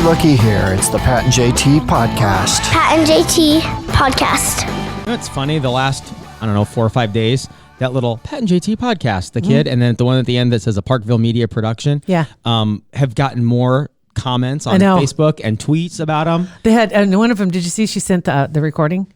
looky here. It's the Pat and JT podcast. Pat and JT podcast. It's funny, the last, 4 or 5 days, that little Pat and JT podcast, the kid, and then the one at the end that says a Parkville Media Production, have gotten more comments on Facebook and tweets about them. They had, and one of them, did you see she sent the recording?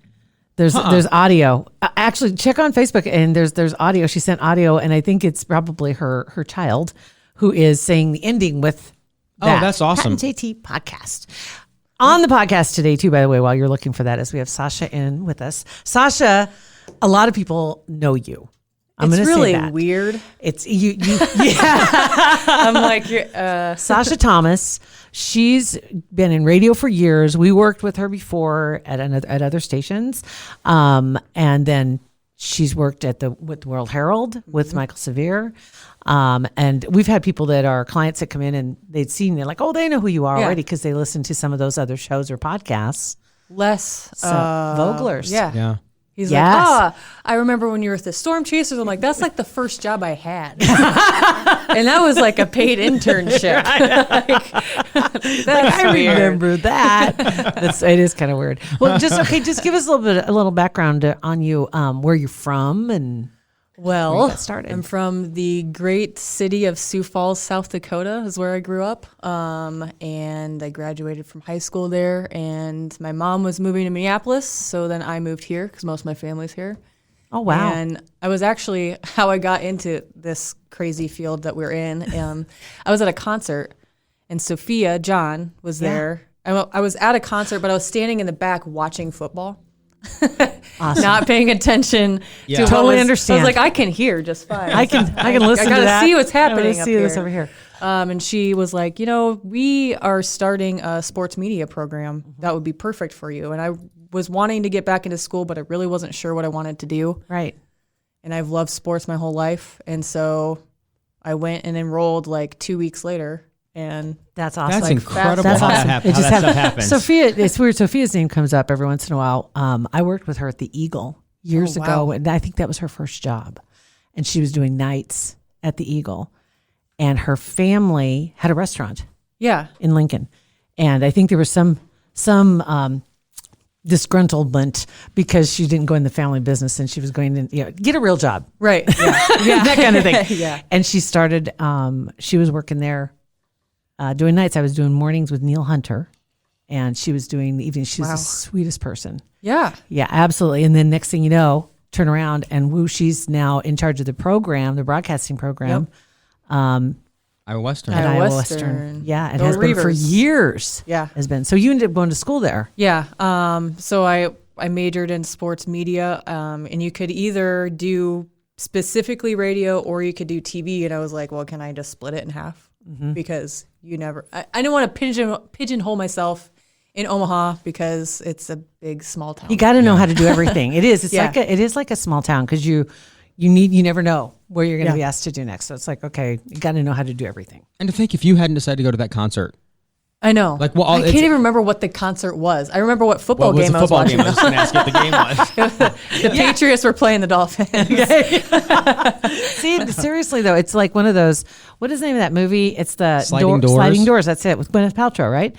There's audio. Actually, check on Facebook, and there's audio. She sent audio, and I think it's probably her child who is saying the ending with that. Oh, that's awesome. Pat and JT podcast. On the podcast today, too, by the way, while you're looking for that, is we have Sausha in with us. Sausha, a lot of people know you. It's really weird. It's you. Yeah. I'm like, Sausha Thomas. She's been in radio for years. We worked with her before at other stations, and then she's worked with the World Herald with Michael Severe, and we've had people that are clients that come in and they'd seen, they're like, oh, they know who you are already because they listen to some of those other shows or podcasts. Vogler's, Yeah. He's like, I remember when you were with the Storm Chasers. I'm like, that's like the first job I had. And that was like a paid internship. I remember that. It is kind of weird. Well, just give us a little background on you, where you're from and where you got started. I'm from the great city of Sioux Falls, South Dakota is where I grew up. And I graduated from high school there, and my mom was moving to Minneapolis. So then I moved here because most of my family's here. Oh, wow. And I was actually how I got into this crazy field that we're in. I was at a concert, and Sophia John was there. I was at a concert, but I was standing in the back watching football. Awesome. Not paying attention to totally understand. I was like, I can hear just fine. I can listen to that. I gotta see what's happening. I see this over here. And she was like, we are starting a sports media program that would be perfect for you. And I was wanting to get back into school, but I really wasn't sure what I wanted to do. Right. And I've loved sports my whole life, and so I went and enrolled like 2 weeks later. And that's awesome. That's incredible. That's awesome. How that stuff happens. Sophia, it's weird. Sophia's name comes up every once in a while. I worked with her at the Eagle years ago, and I think that was her first job. And she was doing nights at the Eagle, and her family had a restaurant. Yeah, in Lincoln, and I think there was some disgruntlement because she didn't go in the family business and she was going to get a real job, right? Yeah, that kind of thing. Yeah, and she started. She was working there. Doing nights, I was doing mornings with Neil Hunter, and she was doing the evenings. She's the sweetest person. Yeah. Yeah, absolutely. And then next thing you know, turn around and woo, she's now in charge of the program, the broadcasting program. Iowa Western. At Iowa Western. Yeah, it has been for years. Yeah. Has been. So you ended up going to school there. Yeah. So I majored in sports media, and you could either do specifically radio or you could do TV. And I was like, well, can I just split it in half? Because I didn't want to pigeonhole myself in Omaha because it's a big small town. You got to know how to do everything. It is. It's it is like a small town because you never know where you're going to be asked to do next. So it's like, okay, you got to know how to do everything. And to think if you hadn't decided to go to that concert. I know. Like, well, I can't even remember what the concert was. I remember what football game I was watching. I was going to ask you what the game was. The Patriots were playing the Dolphins. See, seriously though, it's like one of those. What is the name of that movie? It's the Sliding Doors. That's it, with Gwyneth Paltrow, right?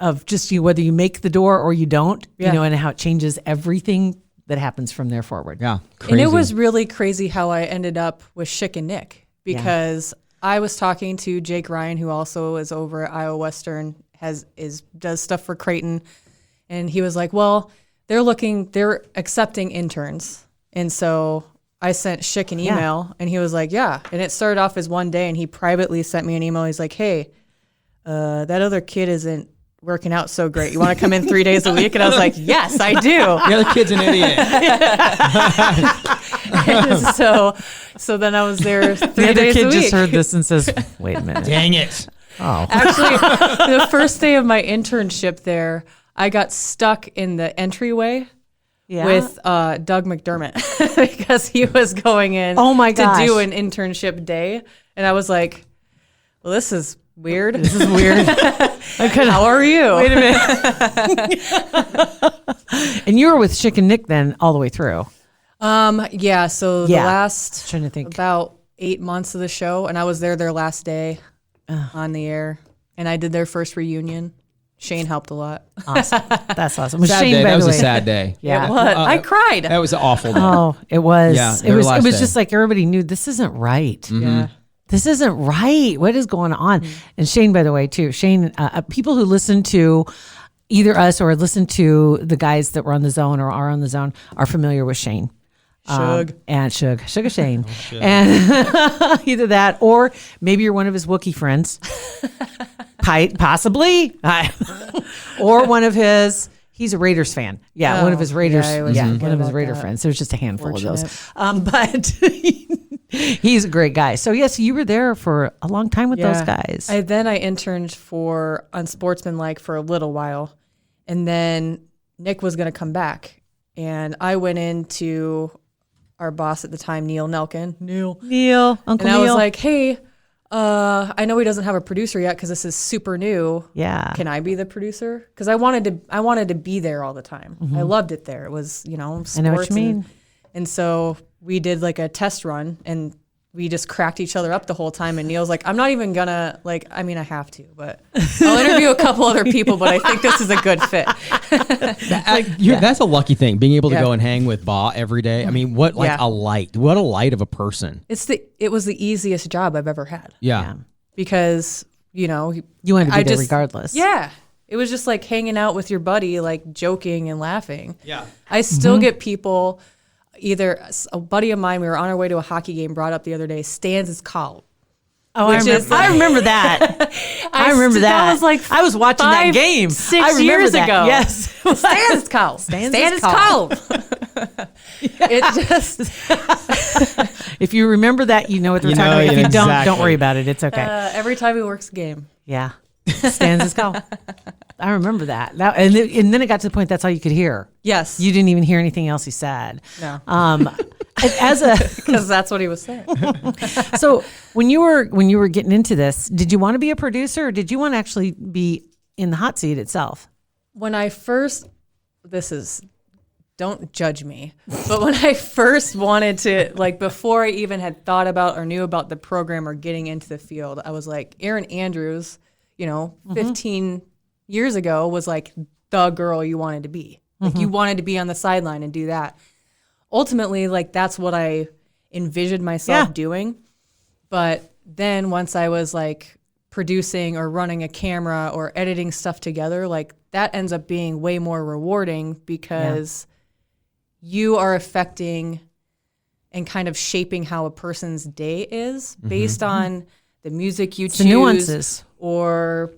Of just whether you make the door or you don't, and how it changes everything that happens from there forward. Yeah, crazy. And it was really crazy how I ended up with Schick and Nick because I was talking to Jake Ryan, who also is over at Iowa Western, does stuff for Creighton, and he was like, "Well, they're accepting interns," and so I sent Schick an email, and he was like, "Yeah," and it started off as one day, and he privately sent me an email. He's like, "Hey, that other kid isn't working out so great. You want to come in 3 days a week?" And I was like, "Yes, I do." The other kid's an idiot. So then I was there 3 days a week. The other kid just heard this and says, "Wait a minute." Dang it. Oh. Actually, the first day of my internship there, I got stuck in the entryway with Doug McDermott because he was going in to do an internship day. And I was like, well, this is weird. This is weird. How are you? Wait a minute. And you were with Schick and Nick then all the way through. So the last trying to think. About 8 months of the show, and I was their last day on the air. and I did their first reunion. Shane helped a lot. Awesome. That's awesome. Was Sad Shane, day. by That the was a way. sad day. Yeah. I cried. That was an awful day. Oh, it was. Yeah, it their was. last It was day. just like everybody knew this isn't right. Yeah. This isn't right. What is going on? And Shane, by the way, too. Shane, people who listen to either us or listen to the guys that were on the zone or are on the zone are familiar with Shane. Shug. And Sugar Shane. And either that or maybe you're one of his Wookiee friends. Possibly. Or one of his, he's a Raiders fan. Yeah, one of his Raiders. yeah, One of his Raider friends. There's just a handful of those. But he's a great guy. So yes, you were there for a long time with those guys. Then I interned for Unsportsmanlike for a little while, and then Nick was going to come back, and I went into our boss at the time, Neil Nelkin. Neil, Uncle and I Neil. was like, hey, I know he doesn't have a producer yet because this is super new. Yeah. Can I be the producer? Because I wanted to be there all the time. I loved it there. It was, sports. I know what you mean. And so we did like a test run, and we just cracked each other up the whole time. And Neil's like, I'm not even gonna I have to, but I'll interview a couple other people, but I think this is a good fit. That's a lucky thing, being able to go and hang with Ba every day. I mean, what a light of a person. It was the easiest job I've ever had. Yeah. Because, you wanted to be there regardless. Yeah. It was just like hanging out with your buddy, like joking and laughing. Yeah. I still get people, either a buddy of mine, we were on our way to a hockey game, brought up the other day, Stans his cowl. Oh, I remember that. I remember that. That was like I was watching that game 6 years ago. Yes. Stans his cowl. Stans his cowl. It just If you remember that, you know what they're talking about. If you don't worry about it. It's okay. every time he works a game. Yeah. Stands his call. I remember that. And then it got to the point that's all you could hear. Yes. You didn't even hear anything else he said. No. Because that's what he was saying. So when you were getting into this, did you want to be a producer, or did you want to actually be in the hot seat itself? When I first, don't judge me, but when I first wanted to, before I even had thought about or knew about the program or getting into the field, I was like, Erin Andrews, 15 years ago was like the girl you wanted to be. You wanted to be on the sideline and do that. Ultimately, that's what I envisioned myself doing. But then once I was producing or running a camera or editing stuff together, that ends up being way more rewarding because you are affecting and kind of shaping how a person's day is based on the music you choose, the nuances, or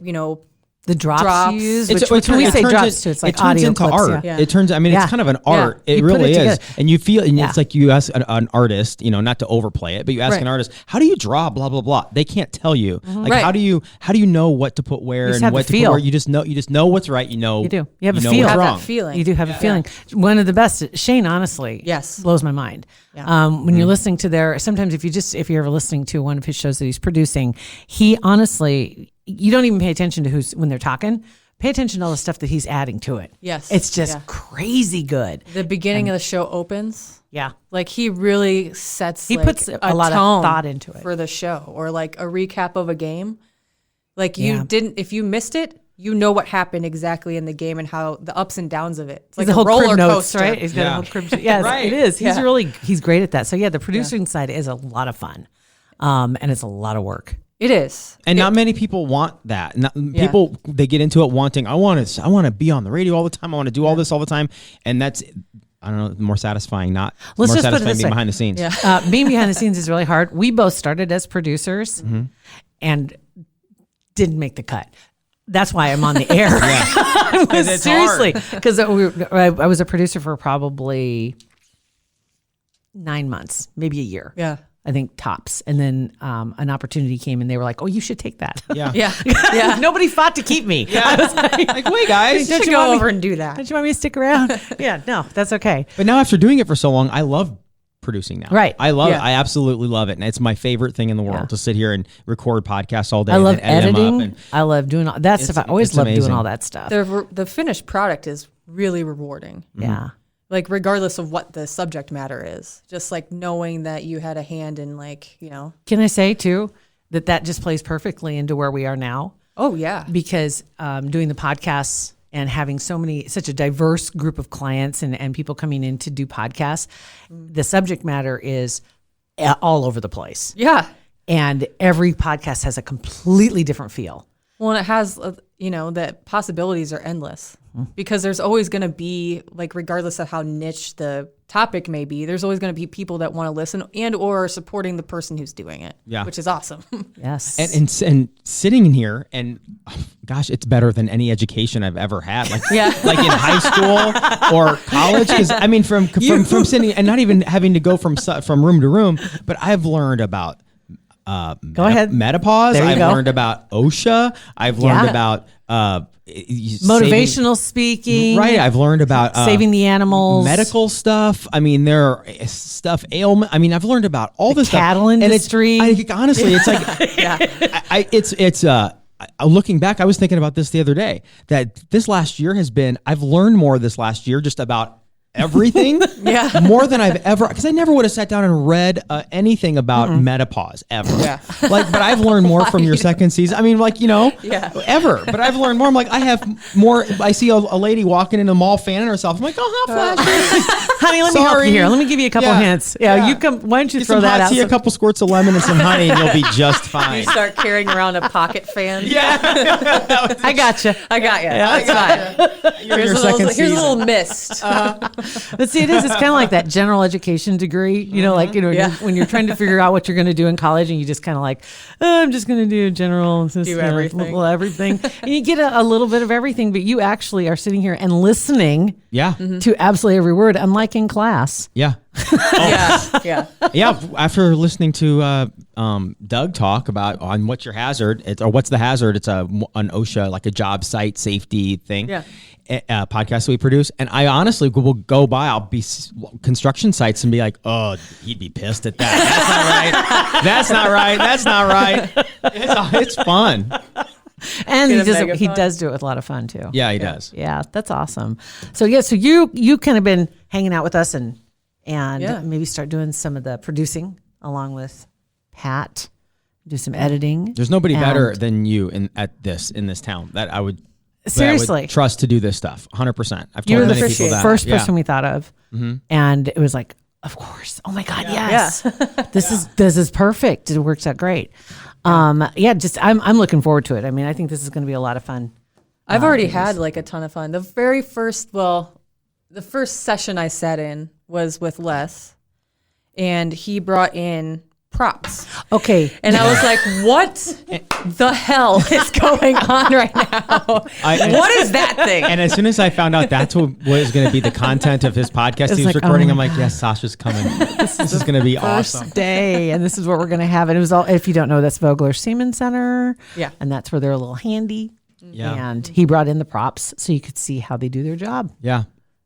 the drops you use. When we say drops too, it's like audio into clips, art. Yeah. It turns. I mean, it's kind of an art. It really is. And you feel, and it's like you ask an artist, not to overplay it, but you ask an artist, how do you draw? Blah blah blah. They can't tell you. How do you know what to put where and what to put where? You just know what's right. You do. You have a feel. You have that feeling. You do have a feeling. One of the best. Shane, honestly, blows my mind. When you're listening to sometimes if you're ever listening to one of his shows that he's producing, he honestly, you don't even pay attention to when they're talking. Pay attention to all the stuff that he's adding to it. Yes. It's just crazy good. The beginning of the show opens. Yeah. He really sets he puts a lot of thought into it for the show, or a recap of a game. If you missed it, you know what happened exactly in the game and how the ups and downs of it. It's like a roller coaster, right? He's got a whole crib. Yes, right. It is. He's great at that. So the producing side is a lot of fun. And it's a lot of work. It is. And not many people want that. People, they get into it wanting, I want to be on the radio all the time. I want to do all this all the time. And that's, I don't know, more satisfying, Let's just satisfying put it being behind the scenes. Yeah. Being behind the scenes is really hard. We both started as producers and didn't make the cut. That's why I'm on the air. Seriously. Because I was a producer for probably 9 months, maybe a year. Yeah. I think tops. And then an opportunity came and they were like, oh, you should take that. Yeah. Yeah. Nobody fought to keep me. Yeah. I was like, wait, guys. You should go over and do that. Don't you want me to stick around? Yeah, no, that's okay. But now after doing it for so long, I love producing now. Right. I love it. I absolutely love it. And it's my favorite thing in the world to sit here and record podcasts all day. I love and edit them editing. up I love doing all that stuff. I always love doing all that stuff. The finished product is really rewarding. Yeah. Regardless of what the subject matter is, just knowing that you had a hand in Can I say too that just plays perfectly into where we are now? Oh, yeah. Because doing the podcasts and having such a diverse group of clients and people coming in to do podcasts, the subject matter is all over the place. Yeah. And every podcast has a completely different feel. Well, and it has, the possibilities are endless because there's always going to be, like, regardless of how niche the topic may be, there's always going to be people that want to listen and or are supporting the person who's doing it, which is awesome. Yes. And sitting in here and, gosh, it's better than any education I've ever had. Like, like in high school or college. Because, I mean, from sitting and not even having to go from room to room, but I've learned about go ahead. Menopause. I've learned about OSHA. I've learned about motivational speaking. Right. I've learned about saving the animals, medical stuff. I mean, there are stuff ailment. I mean, I've learned about all this cattle stuff. industry. And honestly, it's like, it's looking back, I was thinking about this the other day, that this last year I've learned more this last year just about everything. More than I've ever, because I never would have sat down and read anything about menopause ever. But I've learned more from your second season. I mean, ever. But I've learned more. I'm like, I have more. I see a lady walking in the mall fanning herself. I'm like, oh, hot flashes. Honey, let me help you here. Let me give you a couple hints. You come. Why don't you throw that out? Tea, a couple squirts of lemon and some honey, and you'll be just fine. You start carrying around a pocket fan. I got you. I got you. Yeah, that's fine. Here's a little mist. But see, it's kind of like that general education degree, when you're trying to figure out what you're going to do in college and you just kind of like, I'm just going to do general, everything. And you get a little bit of everything, but you actually are sitting here and listening to absolutely every word, unlike in class. Yeah. After listening to Doug talk about on what's your hazard, what's the hazard? It's an OSHA, like a job site safety thing. Podcast that we produce, and I honestly will go by. I'll be construction sites and be like, "Oh, he'd be pissed at that. That's not right. That's not right." It's fun, and he does do it with a lot of fun too. Yeah, he does. Yeah, that's awesome. So you kind of been hanging out with us and maybe start doing some of the producing along with Pat. Do some editing. There's nobody better than you in this town that I would. Seriously, I would trust to do this stuff 100%. I've told you were many people that. First person we thought of, and it was like, of course. Oh my God, yes. This is perfect. It works out great. I'm looking forward to it. I mean, I think this is going to be a lot of fun. I've already had like a ton of fun. The first session I sat in was with Les, and he brought in props. Okay. And I was like, what the hell is going on right now? What is that thing? And as soon as I found out that's what was going to be the content of his podcast he was recording, I'm like, yes, Sausha's coming. This is going to be awesome. First day, and this is what we're going to have. And it was all, if you don't know, that's Vogler Seaman Center. Yeah. And that's where they're a little handy. Yeah. And he brought in the props so you could see how they do their job. Yeah.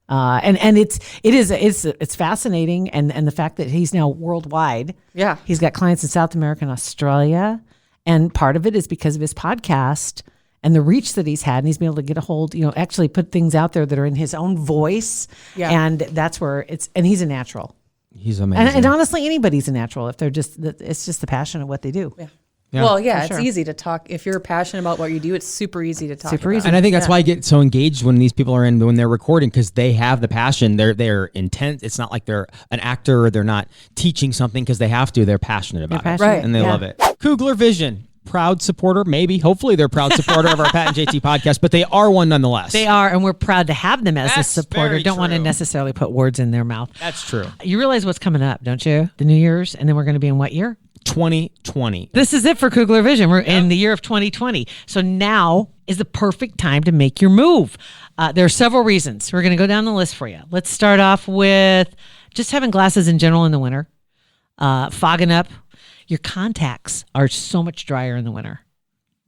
And it's fascinating, and the fact that he's now worldwide. Yeah, he's got clients in South America and Australia, and part of it is because of his podcast and the reach that he's had, and he's been able to get a hold, actually put things out there that are in his own voice. Yeah, and that's where and he's a natural. He's amazing, and honestly, anybody's a natural if they're it's just the passion of what they do. Yeah. Yeah, well, yeah, it's easy to talk. If you're passionate about what you do, it's super easy to talk about. And I think that's why I get so engaged when these people are when they're recording, because they have the passion. They're intent. It's not like they're an actor or they're not teaching something because they have to. They're passionate about it. Right. And they love it. Kugler Vision. Proud supporter, hopefully they're proud supporter of our Pat and JT podcast, but they are one nonetheless. They are, and we're proud to have them as a supporter. Don't want to necessarily put words in their mouth. That's true. You realize what's coming up, don't you? The New Year's, and then we're going to be in what year? 2020. This is it for Kugler Vision. We're in the year of 2020. So now is the perfect time to make your move. There are several reasons. We're going to go down the list for you. Let's start off with just having glasses in general in the winter, fogging up. Your contacts are so much drier in the winter.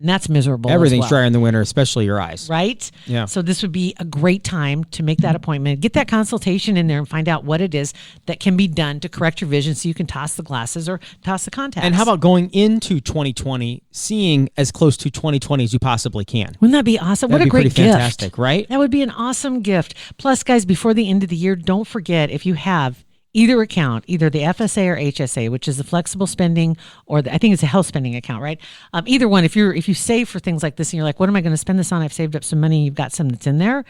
And that's miserable. Everything's drier in the winter, especially your eyes. Right? Yeah. So this would be a great time to make that appointment, get that consultation in there and find out what it is that can be done to correct your vision so you can toss the glasses or toss the contacts. And how about going into 2020, seeing as close to 2020 as you possibly can? Wouldn't that be awesome? That'd what a great gift. Fantastic, right? That would be an awesome gift. Plus, guys, before the end of the year, don't forget, if you have either account, either the FSA or HSA, which is the flexible spending, or I think it's a health spending account, right? Either one. If you save for things like this and you're like, what am I going to spend this on? I've saved up some money. You've got some that's in there.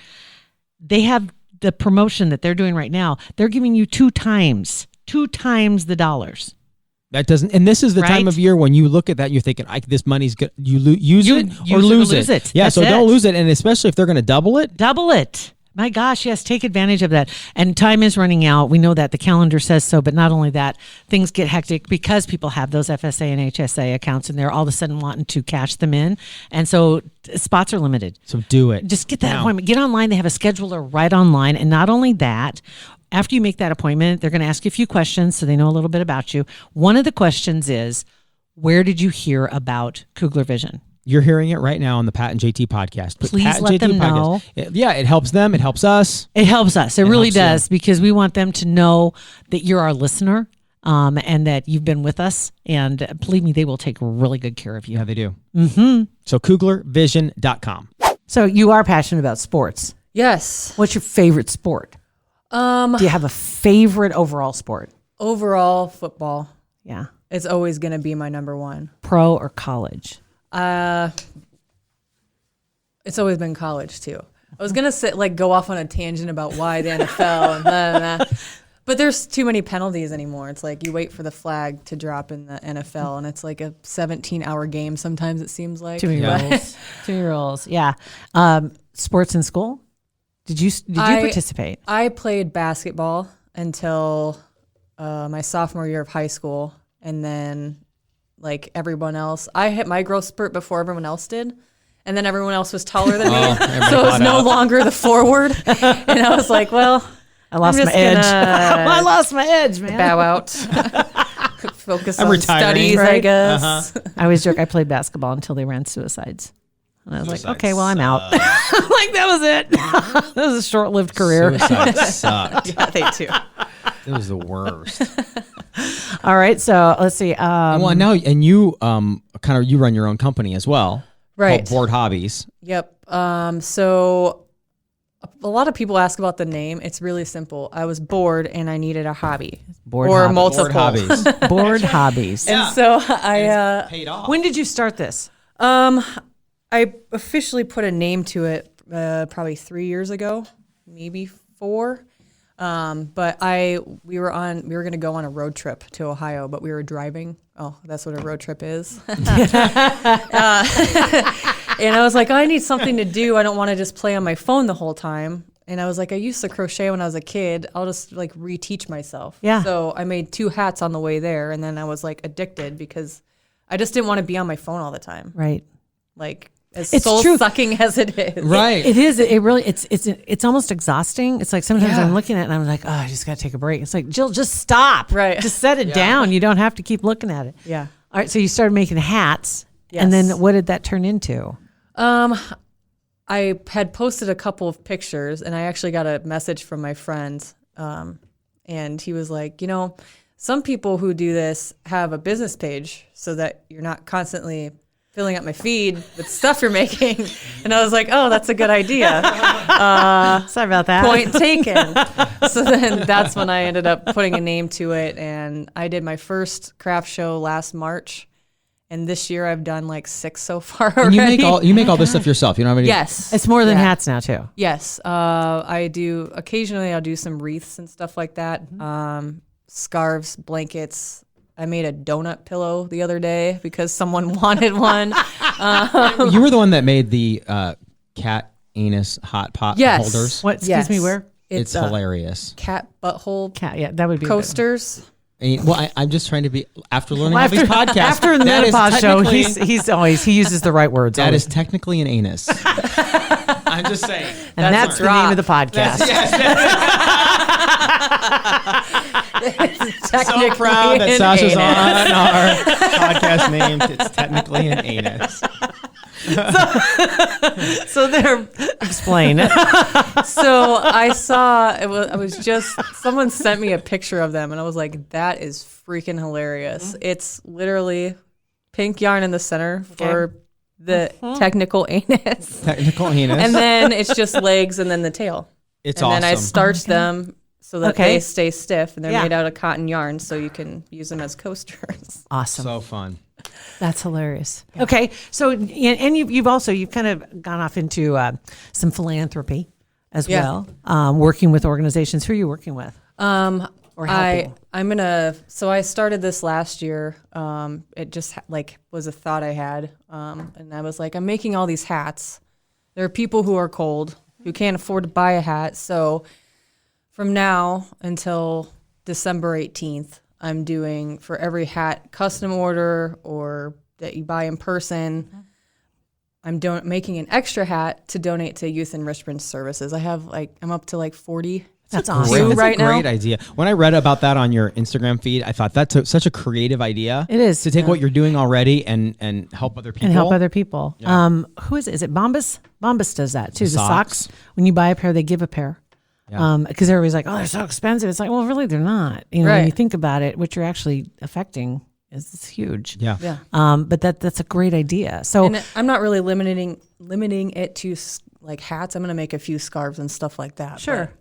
They have the promotion that they're doing right now. They're giving you two times the dollars. That doesn't, and this is the time of year when you look at that, you're thinking, this money's good. Use it or lose it. Yeah, so don't lose it, and especially if they're going to double it. Double it. My gosh, yes, take advantage of that. And time is running out. We know that the calendar says so, but not only that, things get hectic because people have those FSA and HSA accounts and they're all of a sudden wanting to cash them in. And so spots are limited. So do it. Just get that appointment. Get online. They have a scheduler right online. And not only that, after you make that appointment, they're going to ask you a few questions so they know a little bit about you. One of the questions is, where did you hear about Kugler Vision? You're hearing it right now on the Pat and JT podcast. Please let them know. It helps them. It helps us. It helps us. It really does, because we want them to know that you're our listener and that you've been with us. And believe me, they will take really good care of you. Yeah, they do. Mm-hmm. So KuglerVision.com. So you are passionate about sports. Yes. What's your favorite sport? Do you have a favorite overall sport? Overall, football. Yeah. It's always going to be my number one. Pro or college? It's always been college too. I was gonna go off on a tangent about why the NFL and blah, blah, blah. But there's too many penalties anymore. It's like you wait for the flag to drop in the NFL, and it's like a 17-hour game. Sometimes it seems like too many rules. Too many rules. Yeah. Sports in school? Did you participate? I played basketball until my sophomore year of high school, and then. Like everyone else, I hit my growth spurt before everyone else did, and then everyone else was taller than me, so it was no longer the forward. And I was like, "Well, I lost my edge. I lost my edge, man. Bow out. Focus on studies, right? I guess." Uh-huh. I always joke. I played basketball until they ran suicides, and I was like, "Okay, well, I'm out." Like that was it. That was a short-lived career. Suicides sucked. Yeah, they do. It was the worst. All right, so let's see. Well, now you you run your own company as well, right? Called Board Hobbies. Yep. So a lot of people ask about the name. It's really simple. I was bored and I needed a hobby, multiple Board Hobbies. Board Hobbies. And so I paid off. When did you start this? I officially put a name to it probably 3 years ago, maybe 4. But we were going to go on a road trip to Ohio, but we were driving. Oh, that's what a road trip is. And I was like, I need something to do. I don't want to just play on my phone the whole time. And I was like, I used to crochet when I was a kid. I'll just reteach myself. Yeah. So I made 2 hats on the way there. And then I was addicted because I just didn't want to be on my phone all the time. Right. As soul-sucking as it is. Right. It is. It really, it's almost exhausting. It's like sometimes I'm looking at it and I'm like, oh, I just got to take a break. It's like, Jill, just stop. Right. Just set it down. You don't have to keep looking at it. Yeah. All right. So you started making hats. Yes. And then what did that turn into? I had posted a couple of pictures and I actually got a message from my friend. And he was like, some people who do this have a business page so that you're not constantly filling up my feed with stuff you're making. And I was like, oh, that's a good idea. Sorry about that. Point taken. So then that's when I ended up putting a name to it. And I did my first craft show last March. And this year I've done 6 so far already. And you make all this stuff yourself. You don't have any. Yes. It's more than hats now too. Yes. I do occasionally I'll do some wreaths and stuff like that. Scarves, blankets. I made a donut pillow the other day because someone wanted one. You were the one that made the cat anus hot pot holders. What? Excuse me, where? It's hilarious. Cat butthole. Cat. Yeah, that would be coasters. Well, I'm just trying to be after learning all these podcasts. After the menopause show, he uses the right words. That is technically an anus. I'm just saying. And that's the name of the podcast. So proud that Sausha's on our podcast named It's Technically an Anus. So there, explain. So I saw I was just someone sent me a picture of them and I was like, that is freaking hilarious. It's literally pink yarn in the center for the technical anus. Technical anus. And then it's just legs and then the tail. It's and awesome. then I starched them so that they stay stiff, and they're made out of cotton yarn, so you can use them as coasters. Awesome. So fun. That's hilarious. Yeah. Okay, so and you've kind of gone off into some philanthropy as well, working with organizations. Who are you working with? Or helping? So I started this last year. It just was a thought I had, and I was like, I'm making all these hats. There are people who are cold who can't afford to buy a hat, so from now until December 18th. I'm doing for every hat custom order or that you buy in person. I'm making an extra hat to donate to youth enrichment services. I have I'm up to 40. That's awesome. That's a great idea. When I read about that on your Instagram feed, I thought that's such a creative idea. It is to take what you're doing already and help other people. Yeah. Who is it? Is it Bombas? Bombas does that too. The socks. When you buy a pair, they give a pair. Yeah. Because everybody's like, oh, they're so expensive. It's like, well, really, they're not. When you think about it, what you're actually affecting is huge. Yeah. But that's a great idea. So and I'm not really limiting it to hats. I'm going to make a few scarves and stuff like that. Sure.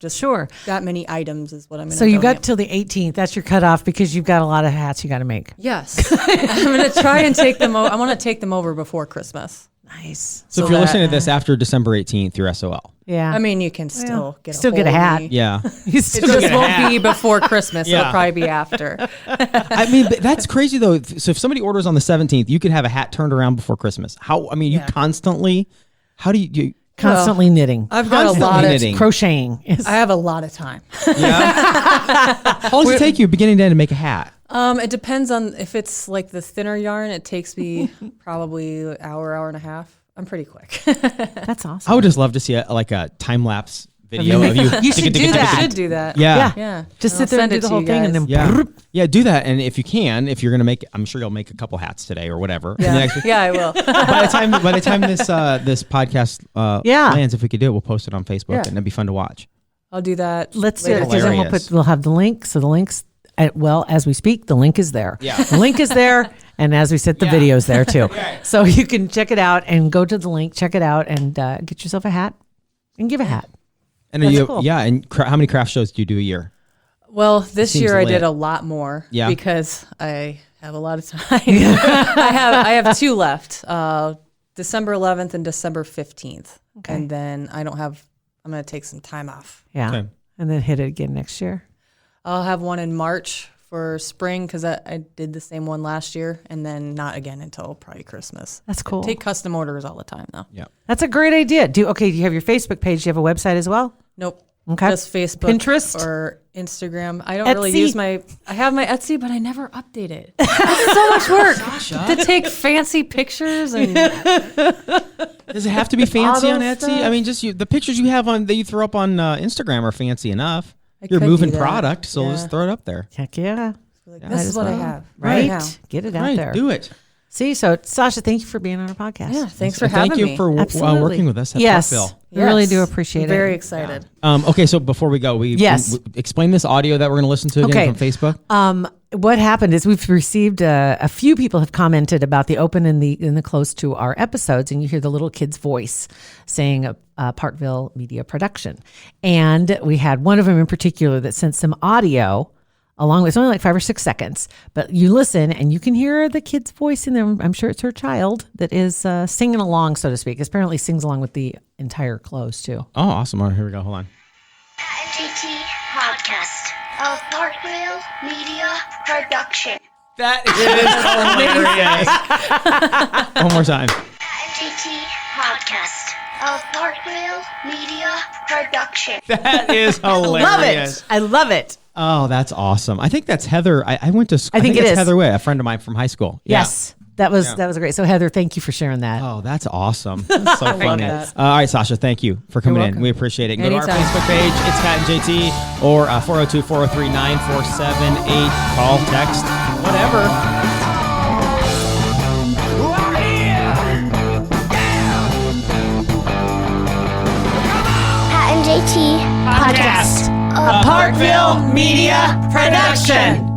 Sure. That many items is what I'm going to So you got till the 18th. That's your cutoff because you've got a lot of hats you got to make. Yes. I'm going to try and take them over. I want to take them over before Christmas. Nice. So if you're listening to this after December 18th, you're SOL. Yeah. I mean, you can still get a hat. Yeah. It just won't be before Christmas. It'll probably be after. I mean, that's crazy though. So if somebody orders on the 17th, you could have a hat turned around before Christmas. You constantly, how do you constantly knitting? I've got a lot of crocheting. I have a lot of time. Yeah. How long does it take you beginning to end to make a hat? It depends on if it's the thinner yarn. It takes me probably an hour and a half. I'm pretty quick. That's awesome. I would just love to see a time lapse video of you. You should do that. You should do that. Yeah. Just sit there and do the whole thing, and then do that. And if you can, if you're gonna make, I'm sure you'll make a couple hats today or whatever. Yeah, I will. by the time this podcast lands, if we could do it, we'll post it on Facebook, and it'd be fun to watch. I'll do that. Let's do it. Because then we'll have the link. So the links. As we speak, the link is there. Yeah. The link is there, and as we said, the video's there too. So you can check it out and go to the link, check it out, and get yourself a hat and give a hat. And cool. And how many craft shows do you do a year? Well, this year I did a lot more because I have a lot of time. I have 2 left, December 11th and December 15th. Okay. And then I'm going to take some time off. Yeah. Okay. And then hit it again next year. I'll have one in March for spring because I did the same one last year, and then not again until probably Christmas. That's cool. I take custom orders all the time though. Yeah, that's a great idea. Do you have your Facebook page? Do you have a website as well? Nope. Okay. Just Facebook, Pinterest, or Instagram. I don't really use I have my Etsy, but I never update it. It's so much work to take fancy pictures and. Does it have to be fancy on Etsy? Stuff? I mean, just the pictures you have that you throw up on Instagram are fancy enough. You're moving product, so let's throw it up there. Heck yeah. This is what I have right now. Get it out there. Do it. See, so Sausha, thank you for being on our podcast. Yeah, thanks for having me. Thank you for working with us at Parkville. We really do appreciate it. Very excited. Okay, so before we go, we explain this audio that we're going to listen to again from Facebook. What happened is we've received a few people have commented about the open and the close to our episodes, and you hear the little kid's voice saying Parkville Media Production. And we had one of them in particular that sent some audio along with, it's only like 5 or 6 seconds, but you listen and you can hear the kid's voice in there. I'm sure it's her child that is singing along, so to speak. Apparently sings along with the entire close too. Oh, awesome. All right, here we go. Hold on. GT Podcast of Parkville Media Production. That is hilarious. One more time. GT Podcast of Parkville Media Production. That is hilarious. I love it. Oh, that's awesome. I think that's Heather. I went to school. I think it's is Heather Way, a friend of mine from high school. Yes. That was great. So Heather, thank you for sharing that. Oh, that's awesome. That's so funny. All right, Sausha, thank you for coming in. We appreciate it. Go to our Facebook page. It's Pat and JT, or 402-403-9478. Call, text, whatever. Pat and JT Podcast. A Parkville Media Production.